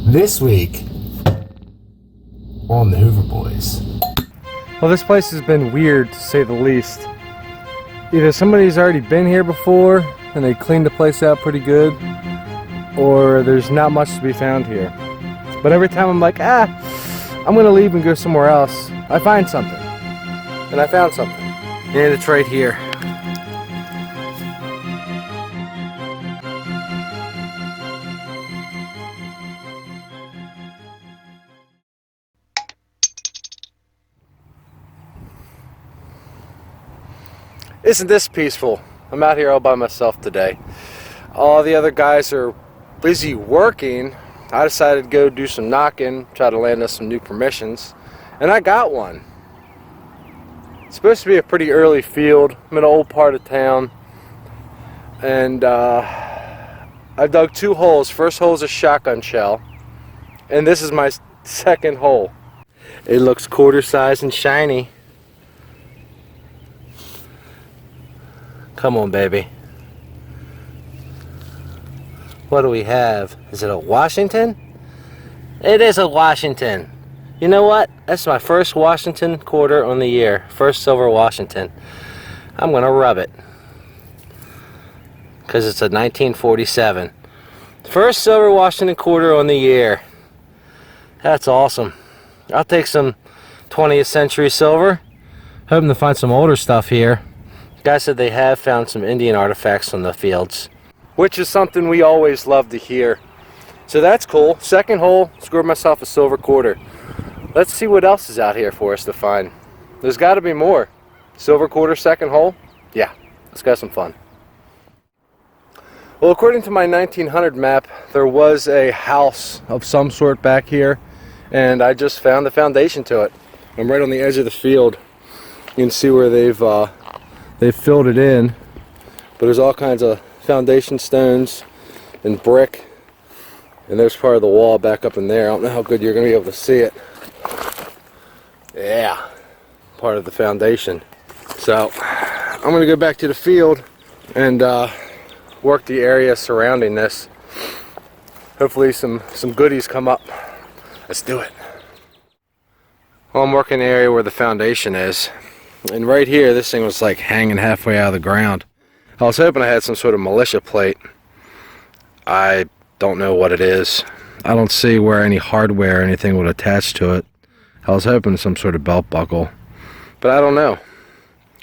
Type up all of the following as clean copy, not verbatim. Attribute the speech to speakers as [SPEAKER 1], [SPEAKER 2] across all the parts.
[SPEAKER 1] This week on the Hoover Boys.
[SPEAKER 2] Well, this place has been weird to say the least. Either somebody's already been here before and they cleaned the place out pretty good, or there's not much to be found here. But every time I'm like, I'm gonna leave and go somewhere else, I find something. And I found something. And it's right here. Isn't this peaceful? I'm out here all by myself today. All the other guys are busy working. I decided to go do some knocking, try to land us some new permissions, and I got one. It's supposed to be a pretty early field. I'm in an old part of town, and I dug 2 holes. First hole is a shotgun shell, and this is my second hole. It looks quarter size and shiny. Come on, baby. What do we have? Is it a Washington? It is a Washington. You know what? That's my first Washington quarter on the year. First silver Washington. I'm gonna rub it, because it's a 1947. First silver Washington quarter on the year. That's awesome. I'll take some 20th century silver. Hoping to find some older stuff here. Guys said they have found some Indian artifacts on the fields, which is something we always love to hear. So that's cool. Second hole, scored myself a silver quarter. Let's see what else is out here for us to find. There's got to be more. Silver quarter, second hole? Yeah, let's get some fun. Well, according to my 1900 map, there was a house of some sort back here, and I just found the foundation to it. I'm right on the edge of the field. You can see where they've filled it in, but there's all kinds of foundation stones and brick, and there's part of the wall back up in there. I don't know how good you're going to be able to see it. Yeah, part of the foundation. So I'm going to go back to the field and work the area surrounding this. Hopefully some goodies come up. Let's do it. Well, I'm working the area where the foundation is. And right here, this thing was like hanging halfway out of the ground. I was hoping I had some sort of militia plate. I don't know what it is. I don't see where any hardware or anything would attach to it. I was hoping some sort of belt buckle, but I don't know.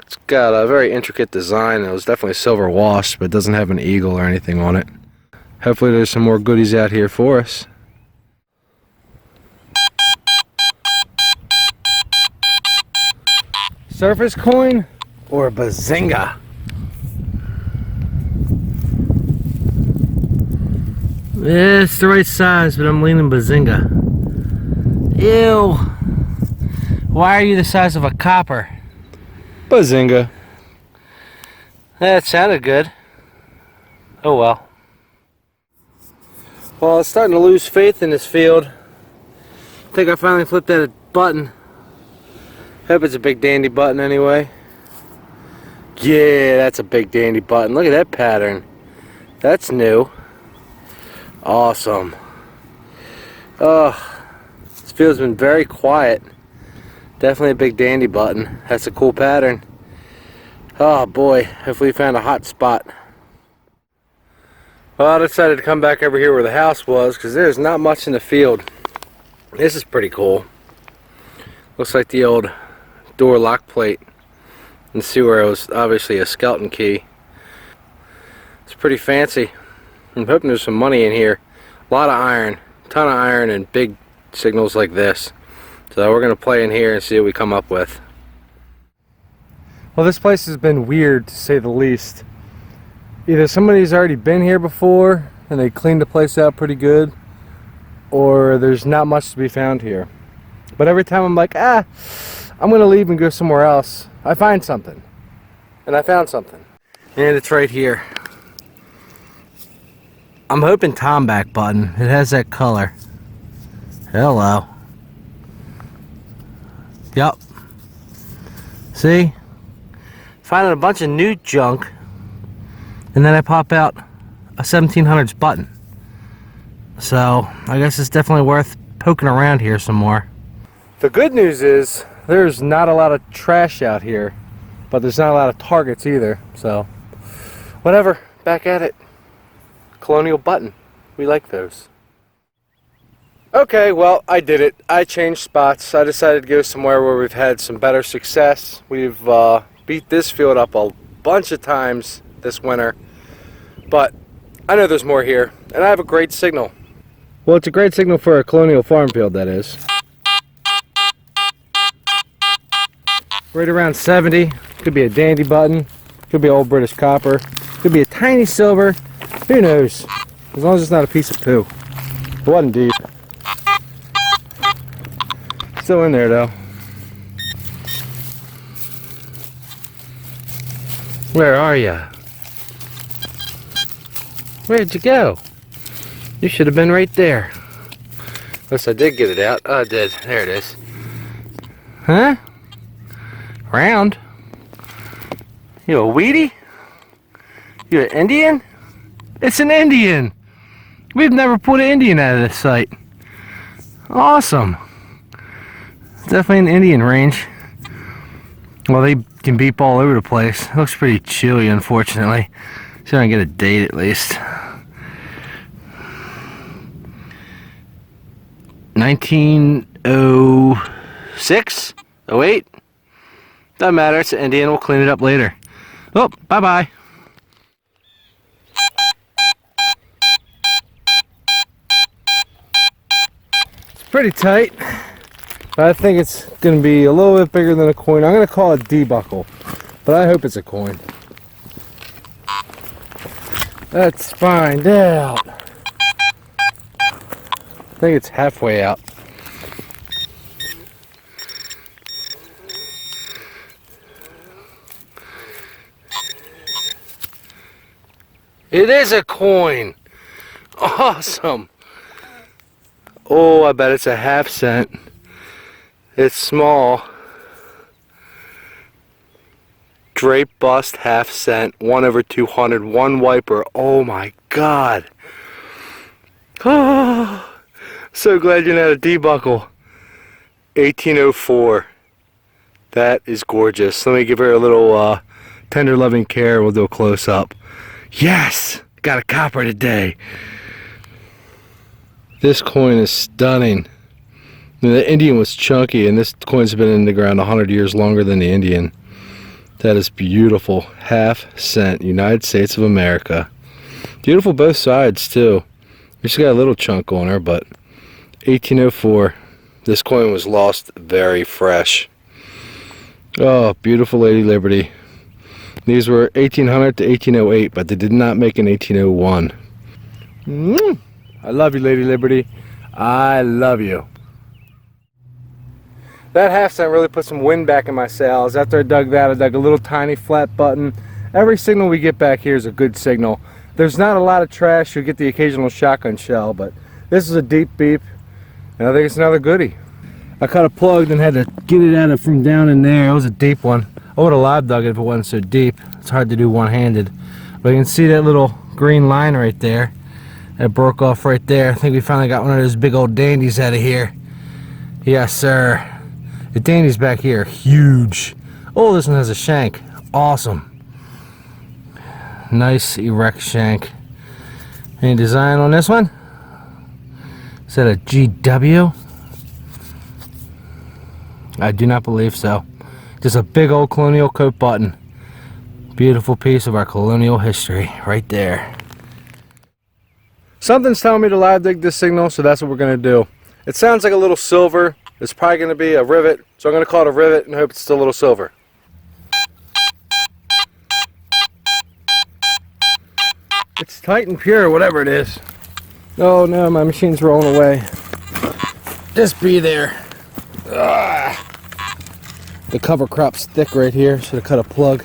[SPEAKER 2] It's got a very intricate design. It was definitely silver washed, but it doesn't have an eagle or anything on it. Hopefully there's some more goodies out here for us. Surface coin or bazinga? Yeah, it's the right size, but I'm leaning bazinga. Ew. Why are you the size of a copper? Bazinga. That sounded good. Oh well. Well, I was starting to lose faith in this field. I think I finally flipped that button. Hope it's a big dandy button anyway. Yeah, that's a big dandy button. Look at that pattern. That's new. Awesome. This field's been very quiet. Definitely a big dandy button. That's a cool pattern. Oh boy, hopefully we found a hot spot. Well, I decided to come back over here where the house was, because there's not much in the field. This is pretty cool. Looks like the old door lock plate. And see where it was obviously a skeleton key. It's pretty fancy. I'm hoping there's some money in here. A lot of iron, ton of iron, and big signals like this. So we're gonna play in here and see what we come up with. Well, this place has been weird to say the least. Either somebody's already been here before and they cleaned the place out pretty good, or there's not much to be found here. But every time I'm like, I'm gonna leave and go somewhere else, I find something. And I found something. And it's right here. I'm hoping Tombac Button. It has that color. Hello. Yup. See? Finding a bunch of new junk, and then I pop out a 1700s button. So I guess it's definitely worth poking around here some more. The good news is there's not a lot of trash out here, but there's not a lot of targets either. So whatever, back at it. Colonial Button, we like those. Okay, well, I did it. I changed spots. I decided to go somewhere where we've had some better success. We've beat this field up a bunch of times this winter, but I know there's more here, and I have a great signal. Well, it's a great signal for a colonial farm field, that is. Right around 70. Could be a Dande button, could be old British copper, could be a tiny silver. Who knows? As long as it's not a piece of poo. It wasn't deep. Still in there though. Where are you? Where'd you go? You should have been right there. Unless I did get it out. Oh, I did. There it is. Huh? Round? You a Wheatie? You an Indian? It's an Indian! We've never put an Indian out of this site. Awesome. Definitely an Indian range. Well, they can beep all over the place. It looks pretty chilly, unfortunately. See if I can get a date at least. 1906? 08? Doesn't matter, it's an Indian. We'll clean it up later. Oh, bye-bye. It's pretty tight. I think it's going to be a little bit bigger than a coin. I'm going to call it D-buckle, but I hope it's a coin. Let's find out. I think it's halfway out. It is a coin. Awesome. Oh, I bet it's a half cent. It's small. Drape bust, half cent, 1/200, one wiper. Oh my God. Oh, so glad you're not a D-buckle. 1804. That is gorgeous. Let me give her a little tender loving care. We'll do a close up. Yes! Got a copper today. This coin is stunning. The Indian was chunky, and this coin's been in the ground 100 years longer than the Indian. That is beautiful. Half cent, United States of America. Beautiful both sides, too. She's got a little chunk on her, but 1804. This coin was lost very fresh. Oh, beautiful Lady Liberty. These were 1800 to 1808, but they did not make an 1801. I love you, Lady Liberty. I love you. That half cent really put some wind back in my sails. After I dug that, I dug a little tiny flat button. Every signal we get back here is a good signal. There's not a lot of trash. You'll get the occasional shotgun shell, but this is a deep beep, and I think it's another goodie. I cut a plug and had to get it out of from down in there. It was a deep one. I would have live dug it if it wasn't so deep. It's hard to do one-handed. But you can see that little green line right there. That broke off right there. I think we finally got one of those big old dandies out of here. Yes, sir. The dandies back here, huge. Oh, this one has a shank. Awesome. Nice erect shank. Any design on this one? Is that a GW? I do not believe so. Just a big old colonial coat button. Beautiful piece of our colonial history right there. Something's telling me to live dig this signal, so that's what we're going to do. It sounds like a little silver. It's probably going to be a rivet, so I'm going to call it a rivet and hope it's still a little silver. It's tight and pure, whatever it is. Oh no, my machine's rolling away. Just be there. Ugh. The cover crop's thick right here. Should have cut a plug.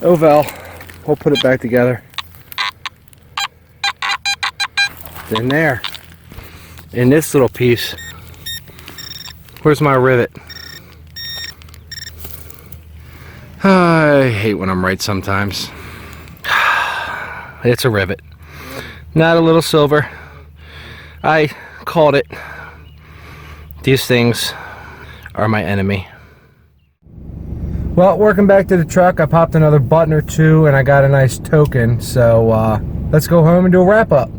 [SPEAKER 2] Oh well, we'll put it back together. In there. In this little piece. Where's my rivet? I hate when I'm right sometimes. It's a rivet. Not a little silver. I called it. These things are my enemy. Well, working back to the truck, I popped another button or two and I got a nice token. So let's go home and do a wrap up.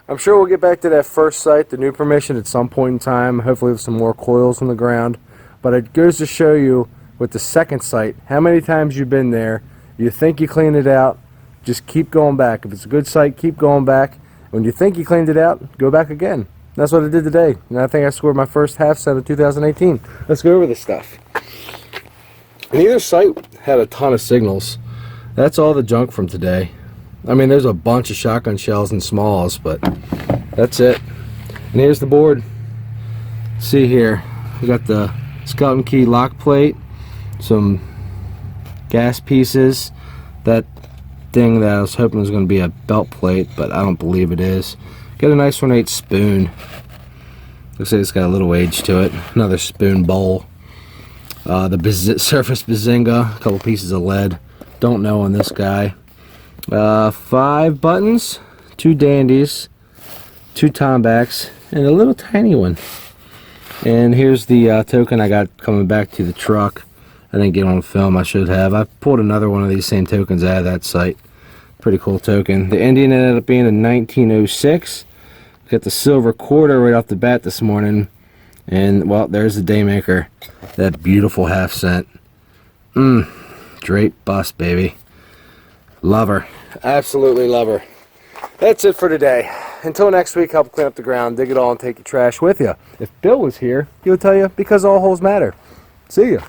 [SPEAKER 2] I'm sure we'll get back to that first site, the new permission, at some point in time. Hopefully with some more coils on the ground. But it goes to show you with the second site, how many times you've been there. You think you cleaned it out, just keep going back. If it's a good site, keep going back. When you think you cleaned it out, go back again. That's what I did today. And I think I scored my first half set of 2018. Let's go over this stuff. Neither site had a ton of signals. That's all the junk from today. I mean, there's a bunch of shotgun shells and smalls, but that's it. And here's the board. See here, we got the skeleton key lock plate, some gas pieces, that thing that I was hoping was going to be a belt plate, but I don't believe it is. Got a nice ornate spoon. Looks like it's got a little age to it. Another spoon bowl. The surface Bazinga, a couple pieces of lead. Don't know on this guy. 5 buttons, 2 Dandes, 2 Tombacs, and a little tiny one. And here's the token I got coming back to the truck. I didn't get on film, I should have. I pulled another one of these same tokens out of that site. Pretty cool token. The Indian ended up being a 1906. Got the silver quarter right off the bat this morning. And, well, there's the Daymaker. That beautiful half cent. Drape bust, baby. Love her. Absolutely love her. That's it for today. Until next week, help clean up the ground, dig it all, and take your trash with you. If Bill was here, he would tell you, because all holes matter. See ya.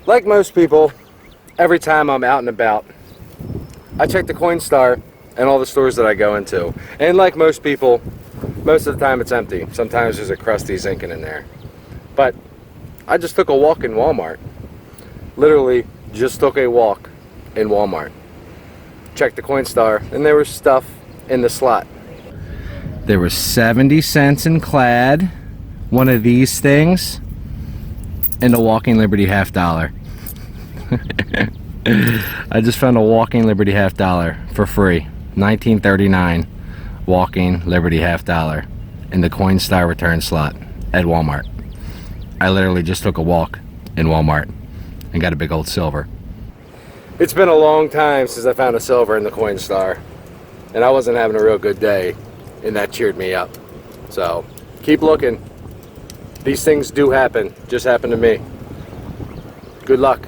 [SPEAKER 2] Like most people, every time I'm out and about, I check the Coinstar and all the stores that I go into. And like most people, most of the time it's empty. Sometimes there's a crusty zinking in there. But I just took a walk in Walmart. Literally just took a walk in Walmart. Checked the Coinstar and there was stuff in the slot. There was 70 cents in clad, one of these things, and a Walking Liberty half dollar. I just found a Walking Liberty half dollar for free. 1939 Walking Liberty half dollar in the Coinstar return slot at Walmart. I literally just took a walk in Walmart and got a big old silver. It's been a long time since I found a silver in the Coinstar, and I wasn't having a real good day, and that cheered me up. So keep looking. These things do happen. Just happened to me. Good luck.